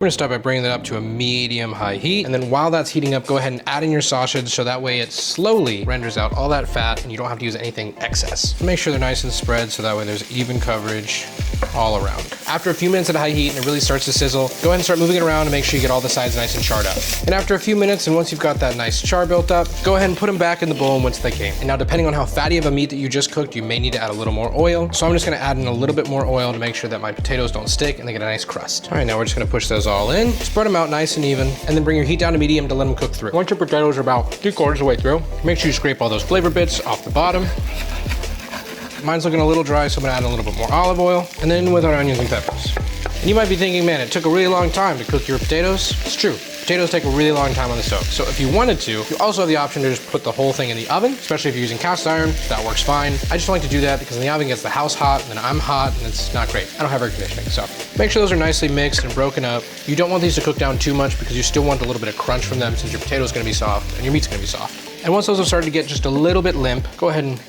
We're gonna start by bringing that up to a medium-high heat. And then while that's heating up, go ahead and add in your sausage so that way it slowly renders out all that fat and you don't have to use anything excess. Make sure they're nice and spread so that way there's even coverage all around. After a few minutes at high heat and it really starts to sizzle, go ahead and start moving it around to make sure you get all the sides nice and charred up. And after a few minutes, and once you've got that nice char built up, go ahead and put them back in the bowl once they came. And now depending on how fatty of a meat that you just cooked, you may need to add a little more oil. So I'm just gonna add in a little bit more oil to make sure that my potatoes don't stick and they get a nice crust. All right, now we're just gonna push those all in, spread them out nice and even, and then bring your heat down to medium to let them cook through. Once your potatoes are about 3/4 of the way through, make sure you scrape all those flavor bits off the bottom. Mine's looking a little dry, so I'm gonna add a little bit more olive oil, and then with our onions and peppers. And you might be thinking, man, it took a really long time to cook your potatoes. It's true. Potatoes take a really long time on the stove. So if you wanted to, you also have the option to just put the whole thing in the oven, especially if you're using cast iron, that works fine. I just like to do that because in the oven gets the house hot, and then I'm hot, and it's not great. I don't have air conditioning, so make sure those are nicely mixed and broken up. You don't want these to cook down too much because you still want a little bit of crunch from them since your potato's gonna be soft and your meat's gonna be soft. And once those have started to get just a little bit limp, go ahead and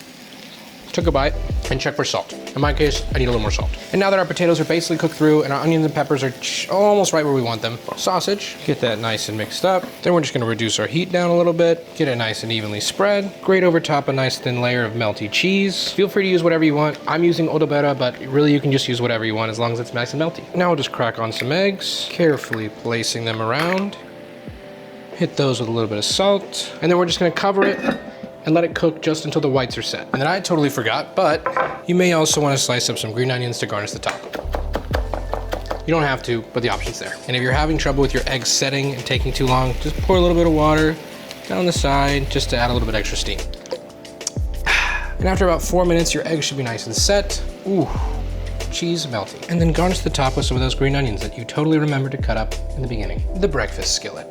take a bite and check for salt. In my case, I need a little more salt. And now that our potatoes are basically cooked through and our onions and peppers are almost right where we want them, sausage, get that nice and mixed up. Then we're just gonna reduce our heat down a little bit, get it nice and evenly spread. Grate over top a nice thin layer of melty cheese. Feel free to use whatever you want. I'm using Odobera, but really you can just use whatever you want as long as it's nice and melty. Now we'll just crack on some eggs, carefully placing them around. Hit those with a little bit of salt. And then we're just gonna cover it and let it cook just until the whites are set. And then I totally forgot, but you may also want to slice up some green onions to garnish the top. You don't have to, but the option's there. And if you're having trouble with your eggs setting and taking too long, just pour a little bit of water down the side just to add a little bit extra steam. And after about 4 minutes, your eggs should be nice and set. Ooh, cheese melty. And then garnish the top with some of those green onions that you totally remembered to cut up in the beginning. The breakfast skillet.